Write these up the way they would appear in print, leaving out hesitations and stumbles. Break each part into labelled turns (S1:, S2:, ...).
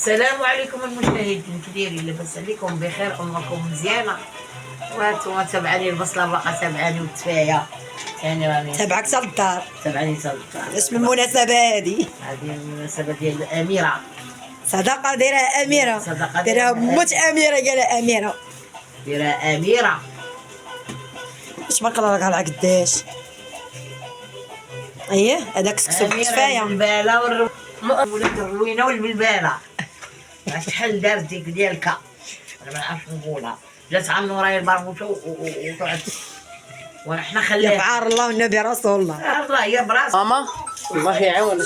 S1: السلام عليكم المشاهدين، كي دايرين؟ لاباس عليكم بخير؟ امكم مزيانه؟ وانتم تابعاني البصله باقا تابعاني والتفايه ثاني راني
S2: تابعك حتى للدار.
S1: تابعاني حتى للدار.
S2: اش من المناسبه هذه
S1: المناسبه ديال الاميره.
S2: صدقه دايرها اميره،
S1: صدقة
S2: دايرها موت اميره، قالها اميره
S1: دايرها اميره.
S2: اش ما قال لك على قداش؟ اييه هذاك كسكسو بالتفايه.
S1: البلباله ولاد الروينه والبلباله. شحال دارت ديك ديالك؟ انا ما نعرفش نقولها. جات عن ورايا البرموشه وطلعت وحنا خليها.
S2: يفعار الله والنبي رسول الله.
S1: الله يا براس
S2: ماما الله يعاونك.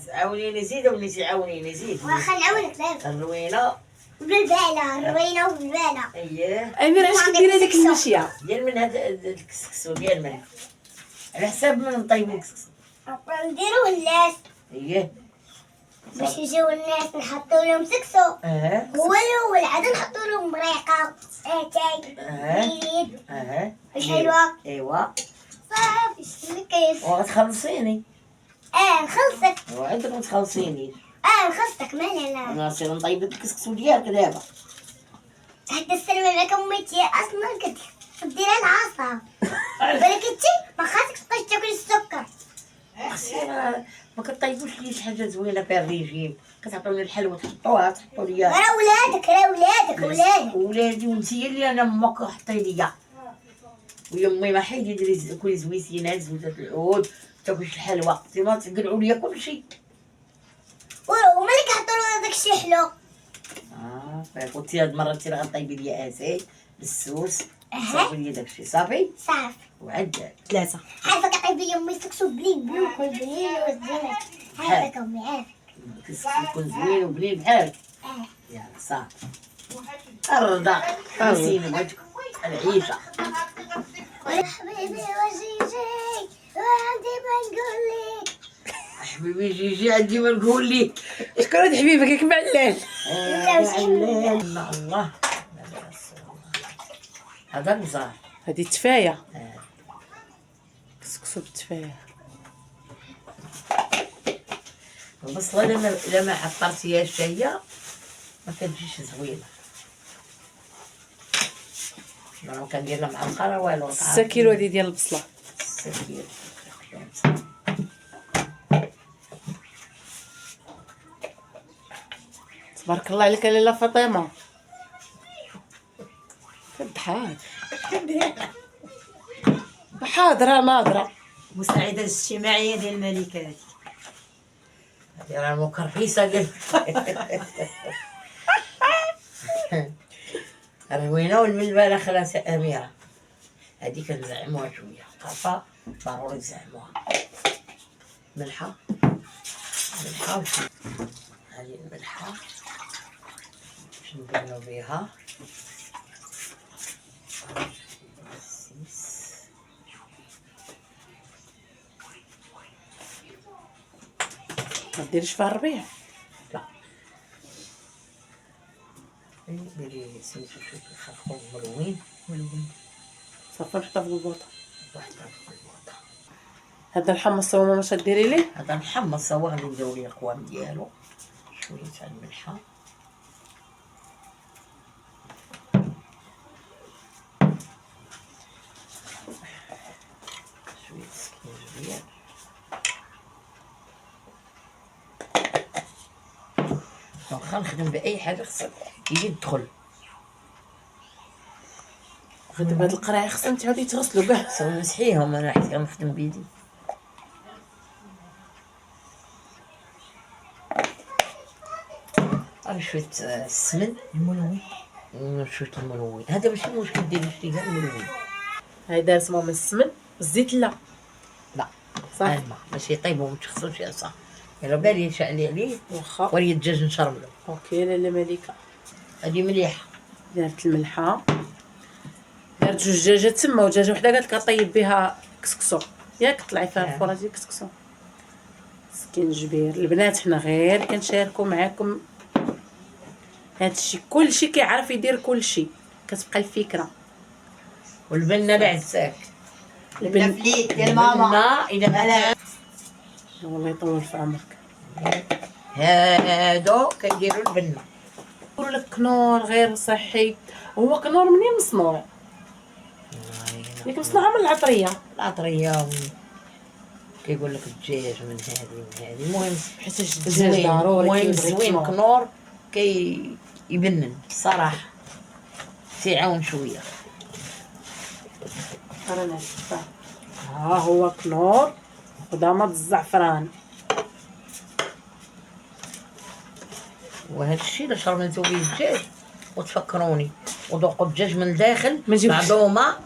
S1: عاونيني زيد وليتي عاونيني زيد.
S3: واخا نعاونك بابا.
S1: الروينه
S3: الروينه والبالة.
S1: اييه.
S2: اميره اش كديري هذيك المشيه؟
S1: ديال من هذا الكسكسو ديال من على حساب من نطيبو الكسكسو.
S3: نديروه للناس
S1: اييه
S3: باش يجيو الناس نحطو لهم سكسو. هو الاول عاد نحطو لهم مريقه اتاي بيريد الحلوه.
S1: ايوا
S3: صافي شتي كيف.
S1: وغتخلصيني.
S3: نخلصك.
S1: وعندك ما تخلصينيش.
S3: نخلصك مالي انا.
S1: انا نصير نطيب لك الكسكسو ديالك دابا.
S3: حتى السلمه معاك امتي اصلا كدير العصا. بالك انت ما خاصكش تبقاي تاكل السكر.
S1: ما كطيبوش لي شي حاجه زوينه في الريجيم. كتعطوني الحلوه تحطوها تحطوا لي
S3: راه ولادك
S1: ولادي وانتي اللي انا امك حطي ليا. ويا امي ما حيدي ديري كلي زويتينات زويتات العود تاكلش الحلوه انتما تقلعوا ليا كلشي.
S3: ومالك حطوا له داكشي حلو.
S1: قلتي هاد المره انت غطيبي لي اتاي بالسوس. صافي لي داكشي صافي
S3: صافي.
S1: وعداك
S2: 3
S3: عارفه كطيبي لي امي سكسو بلين بلوكل بلين وزينات. عارفه امي عارفه
S1: الكسكسو يكون زوين وبنين بحالك. يلا صافي الرضا نسينا بغيتك العيشه.
S3: حبيبي وجيجي وعندي ما نقول لك.
S1: حبيبي جيجي عندي ما نقول لك.
S2: شكون هاد حبيبك ياك معلال؟
S1: الله هذا مزار.
S2: هادي التفايه كسكسو بالتفايه.
S1: البصله الا ما عطرتيهاش هي ما كتجيش زوينه. انا كندير لها معلقه والو.
S2: 6 كيلو هادي ديال البصله.
S1: 6 كيلو.
S2: تبارك الله عليك لاله فاطمه. كضحك حاضره ناظره.
S4: مساعدة الاجتماعية ديال الملكة هذه.
S1: هذه راه المكرفيسه ديال الروينه والبلباله خلاص اميره. هذيك كنزعموها شويه عارفه ضروري نزعموها. ملحه وشويه. هذه الملحه باش نبنو بها.
S2: ما ديريش فيها الربيع.
S1: لا ديري سميتو شويه الخرخوم ملوين
S2: صافي نحطها في البوطه.
S1: وحده في البوطه.
S2: هذا الحمص هو ماما ديري ليه؟
S1: هذا محمص هو غادي نديرو ليه القوام ديالو. شويه تاع الملحه شويه السكينجبير. واخا نخدم باي حاجه خصها يجي يدخل.
S2: دابا هاد القرايه خصهم تعاودو يتغسلوا كاع.
S1: سوا نسحيهم انا حيت كنخدم بيدي. شويه السمن
S4: الملون.
S1: شويه الملون. هذا ماشي مشكل ديري شويه الملون.
S2: هاي دارت ماما السمن الزيت لا صافي
S1: الماء باش يطيبوا وما تخسروش يا يلا بالي شعلي عليه
S2: واخا.
S1: وري الدجاج نشرملو.
S2: اوكي لاله مليكه
S1: هذه مليحه.
S2: دارت الملحه. دارت 2 دجاجات تما ودجاجه وحده قالت لك طيب بها كسكسو ياك طلعي فيها الفرا ديال كسكسو. سكينجبير البنات حنا غير كنشاركوا معاكم هادشي. كلشي كيعرف يدير كلشي كتبقى الفكره.
S1: والبنه العساك
S4: البنفليت ديال ماما.
S1: الى
S2: والله يطول في عمرك.
S1: هادو كيديروا البنه.
S2: يقولوا لك كنور غير صحي، هو كنور منين مصنوع؟ ياك مصنوع من العطريه.
S1: العطريه كيقول لك الدجاج من هذه ومن هذه. المهم
S2: حيت الدجاج ضروري.
S1: المهم زوين كنور يبنن الصراحه، تيعاون شويه.
S2: رانا شفته ها هو كنور وضماد الزعفران.
S1: وهذا الشيء اللي شربنا به الدجاج وتفكروني وذوقوا الدجاج من الداخل
S2: ما نجيبش.
S1: معدومه.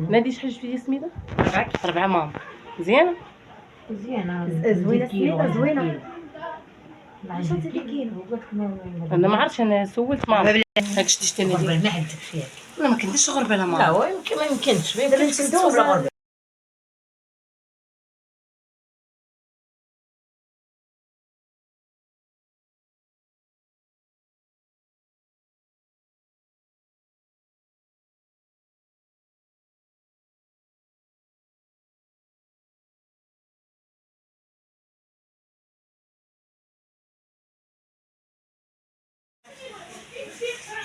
S2: نادي شحال جبتي سميده؟ 4 مام. مزيانه
S1: مزيانه
S4: زوينه سميده زوينه.
S2: انا ما عرفتش، انا سولت ماما هاك شتي شتي نادي.
S1: غربلنا عندك شي.
S2: لا ما كنديرش غربه لا
S1: لا
S2: ماما.
S1: هو يمكن ما يمكنش تسوق الغربه.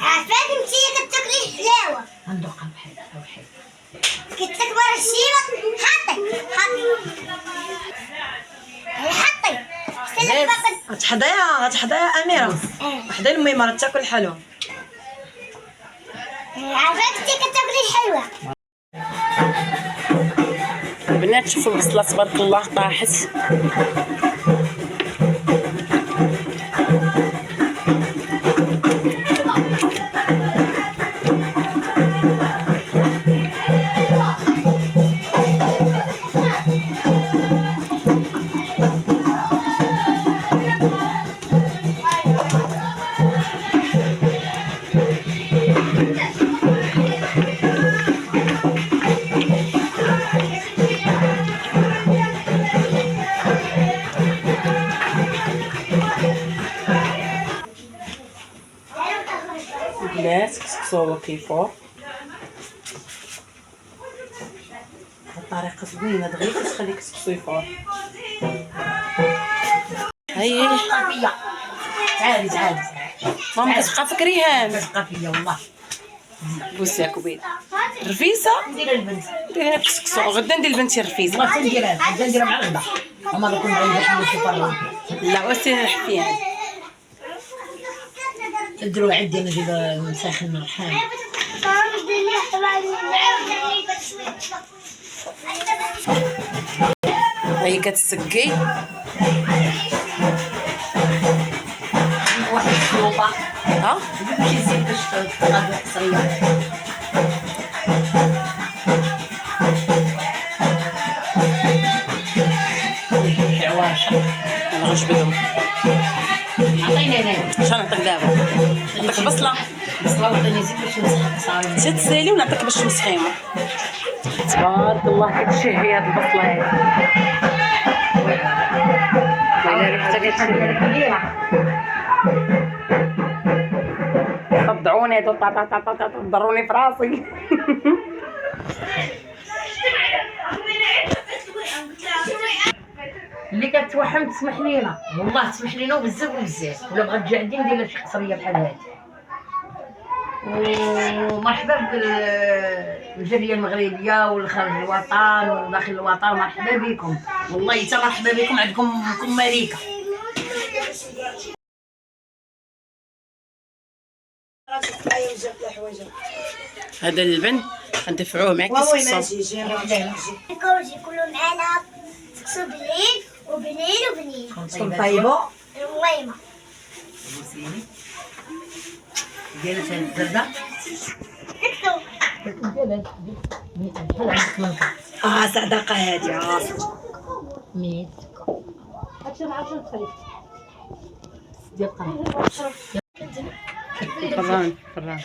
S3: عارفاك انتي كتاكلي الحلاوه
S1: عنده قلب حلو او حلو.
S3: كتكبر الشيبه حطي
S4: غتحضيها اميره. وحده الميمه راه تاكل الحلوى.
S3: عارفاك انتي كتاكلي الحلوه.
S2: البنات شوفوا البصله تبارك الله طاحت. البنات كسكسوه كيفور بطريقه زوينه دغيا كتخلي كسكسو يفور. هاي
S1: ثقافيه. تعالي تعالي
S2: ماما كتبقى في ريهان.
S1: ثقافيه والله.
S2: بوسي يا كبير رفيسه.
S1: ندير البنت
S2: ديري كسكسو غدا ندير لبنتي الرفيسه.
S1: ما تنديرها نديرها مع الغدا. هما نكون عندك نشوفها.
S2: لا وسي نحكيها.
S1: نديروا عندي نجيب نسخن الرحام.
S2: هي كتسكي
S1: واحد الشلوطه
S2: ها
S1: شي زيت باش تغادر قصريه. عواشة
S2: انا غنجبدهم.
S1: عطيني انا
S2: شنو نعطيك دابا؟ نعطيك بصله
S1: بصله وعطيني زيت باش نمسح صايم.
S2: زيت تسالي ونعطيك باش تمسحيهم. تبارك الله كتشهي هاد البصله هادي. لا ريحتها كتشهي. طبعوني هادو ضروني في راسي.
S1: اللي كتوحم تسمح لينا والله، تسمح لينا وبزاف وبزاف. ولا بغات تجي عندي ندير لها شي قصريه بحال هادي. ومرحبا بالجاليه المغربيه والخارج الوطن وداخل الوطن، مرحبا بكم والله. حتى مرحبا بكم عندكم مليكه.
S2: هذا اللبن غندفعوه مع كسكسو.
S3: الكوج يكونوا معانا سكسو بنين وبنين
S4: طيبه
S3: الميمه.
S1: ديالك الزرده
S4: صدقه هادي.
S1: ميت
S2: هادشي ما عرفتش نخلي
S1: ديال قرن.
S2: فران